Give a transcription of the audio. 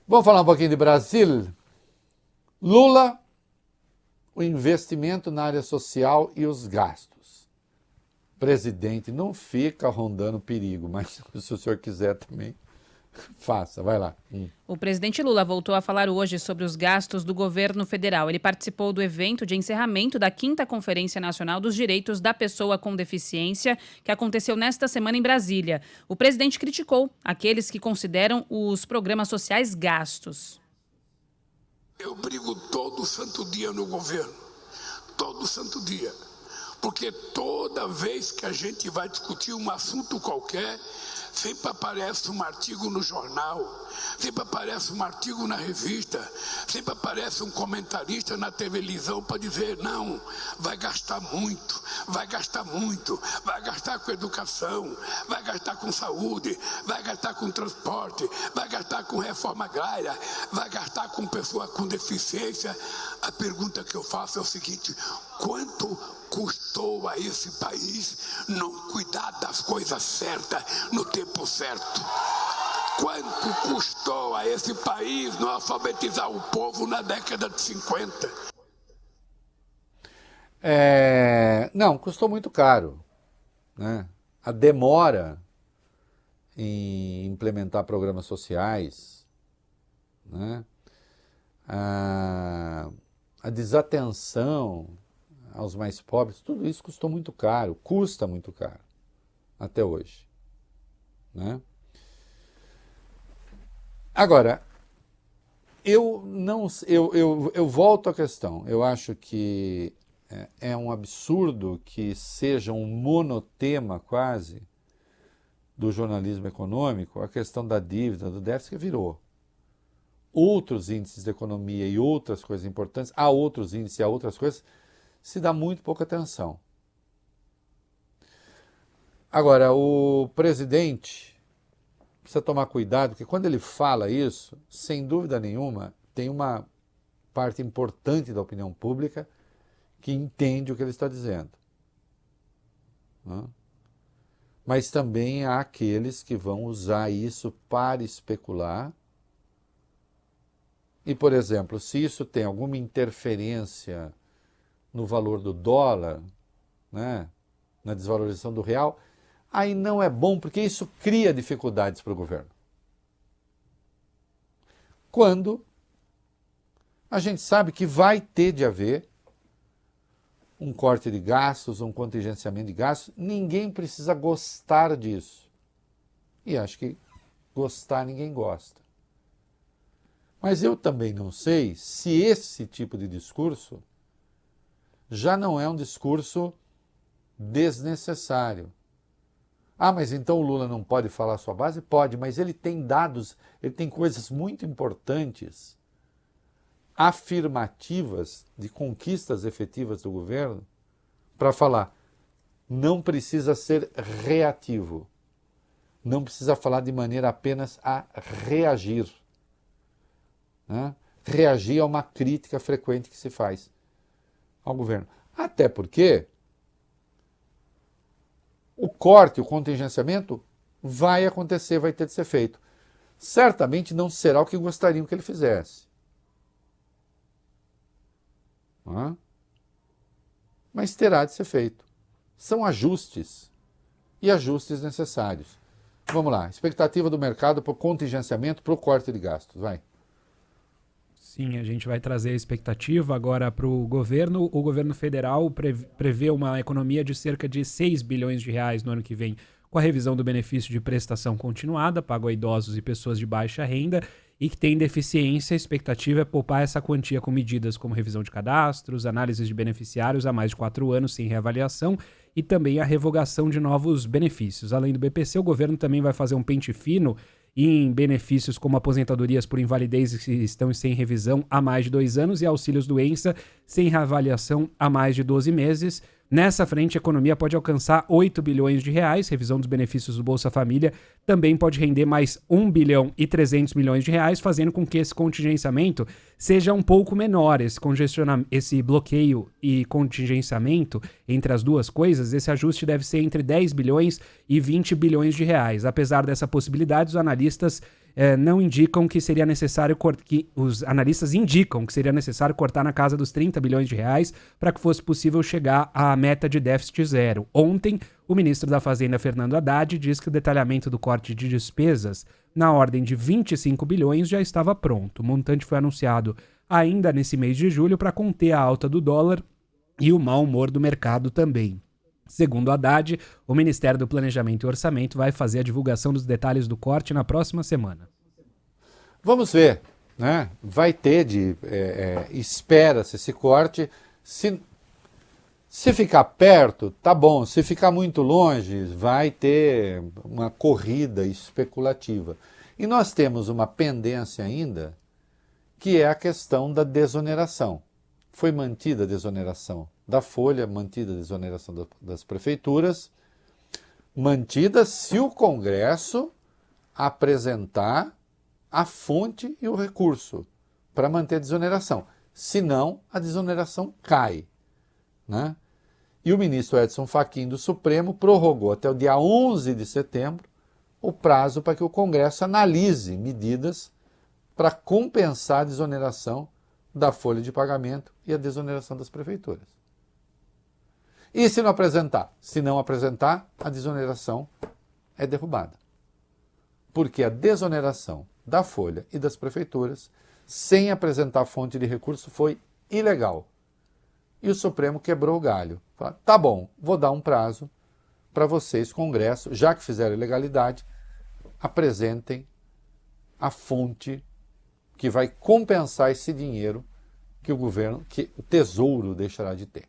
Vamos falar um pouquinho de Brasil? Lula, o investimento na área social e os gastos. Presidente, não fica rondando perigo, mas se o senhor quiser também, faça, vai lá. O presidente Lula voltou a falar hoje sobre os gastos do governo federal. Ele participou do evento de encerramento da 5ª Conferência Nacional dos Direitos da Pessoa com Deficiência, que aconteceu nesta semana em Brasília. O presidente criticou aqueles que consideram os programas sociais gastos. Eu brigo todo santo dia no governo, todo santo dia, porque toda vez que a gente vai discutir um assunto qualquer, sempre aparece um artigo no jornal, sempre aparece um artigo na revista, sempre aparece um comentarista na televisão para dizer, não, vai gastar muito, vai gastar muito, vai gastar com educação, vai gastar com saúde, vai gastar com transporte, vai gastar com reforma agrária, vai gastar com pessoa com deficiência. A pergunta que eu faço é o seguinte, quanto custou a esse país não cuidar das coisas certas no tempo certo? Quanto custou a esse país não alfabetizar o povo na década de 50? Não, custou muito caro, né? A demora em implementar programas sociais, né? A desatenção aos mais pobres, tudo isso custou muito caro, custa muito caro, até hoje, né? Agora, eu volto à questão, eu acho que é um absurdo que seja um monotema quase do jornalismo econômico, a questão da dívida, do déficit, que virou. Outros índices de economia e outras coisas importantes, há outros índices e há outras coisas, se dá muito pouca atenção. Agora, o presidente precisa tomar cuidado, porque quando ele fala isso, sem dúvida nenhuma, tem uma parte importante da opinião pública que entende o que ele está dizendo, né? Mas também há aqueles que vão usar isso para especular. E, por exemplo, se isso tem alguma interferência no valor do dólar, né, na desvalorização do real, aí não é bom, porque isso cria dificuldades para o governo. Quando a gente sabe que vai ter de haver um corte de gastos, um contingenciamento de gastos, ninguém precisa gostar disso. E acho que gostar ninguém gosta. Mas eu também não sei se esse tipo de discurso já não é um discurso desnecessário. Ah, mas então o Lula não pode falar a sua base? Pode, mas ele tem dados, ele tem coisas muito importantes, afirmativas, de conquistas efetivas do governo, para falar. Não precisa ser reativo. Não precisa falar de maneira apenas a reagir, né? Reagir a uma crítica frequente que se faz ao governo. Até porque o corte, o contingenciamento vai acontecer, vai ter de ser feito. Certamente não será o que gostariam que ele fizesse. Mas terá de ser feito. São ajustes e ajustes necessários. Vamos lá, expectativa do mercado para o contingenciamento, para o corte de gastos. Vai. Sim, a gente vai trazer a expectativa agora para o governo. O governo federal prevê uma economia de cerca de 6 bilhões de reais no ano que vem, com a revisão do benefício de prestação continuada, pago a idosos e pessoas de baixa renda, e que tem deficiência. A expectativa é poupar essa quantia com medidas como revisão de cadastros, análises de beneficiários há mais de 4 anos sem reavaliação e também a revogação de novos benefícios. Além do BPC, o governo também vai fazer um pente fino em benefícios como aposentadorias por invalidez que estão sem revisão há mais de 2 anos e auxílios doença sem reavaliação há mais de 12 meses. Nessa frente, a economia pode alcançar 8 bilhões de reais. Revisão dos benefícios do Bolsa Família também pode render mais 1 bilhão e 300 milhões de reais, fazendo com que esse contingenciamento seja um pouco menor. Esse bloqueio e contingenciamento entre as duas coisas, esse ajuste deve ser entre 10 bilhões e 20 bilhões de reais. Apesar dessa possibilidade, os analistas não indicam que seria necessário que os analistas indicam que seria necessário cortar na casa dos 30 bilhões de reais para que fosse possível chegar à meta de déficit zero. Ontem, o ministro da Fazenda, Fernando Haddad, diz que o detalhamento do corte de despesas na ordem de 25 bilhões já estava pronto. O montante foi anunciado ainda nesse mês de julho para conter a alta do dólar e o mau humor do mercado também. Segundo Haddad, o Ministério do Planejamento e Orçamento vai fazer a divulgação dos detalhes do corte na próxima semana. Vamos ver, né? Vai ter espera-se esse corte. Se ficar perto, tá bom. Se ficar muito longe, vai ter uma corrida especulativa. E nós temos uma pendência ainda, que é a questão da desoneração. Foi mantida a desoneração da Folha, mantida a desoneração das prefeituras, mantida se o Congresso apresentar a fonte e o recurso para manter a desoneração. Senão, a desoneração cai, né? E o ministro Edson Fachin do Supremo prorrogou até o dia 11 de setembro o prazo para que o Congresso analise medidas para compensar a desoneração da folha de pagamento e a desoneração das prefeituras. E se não apresentar? Se não apresentar, a desoneração é derrubada. Porque a desoneração da folha e das prefeituras, sem apresentar fonte de recurso, foi ilegal. E o Supremo quebrou o galho. Fala, tá bom, vou dar um prazo para vocês, Congresso, já que fizeram ilegalidade, apresentem a fonte que vai compensar esse dinheiro que o Tesouro deixará de ter.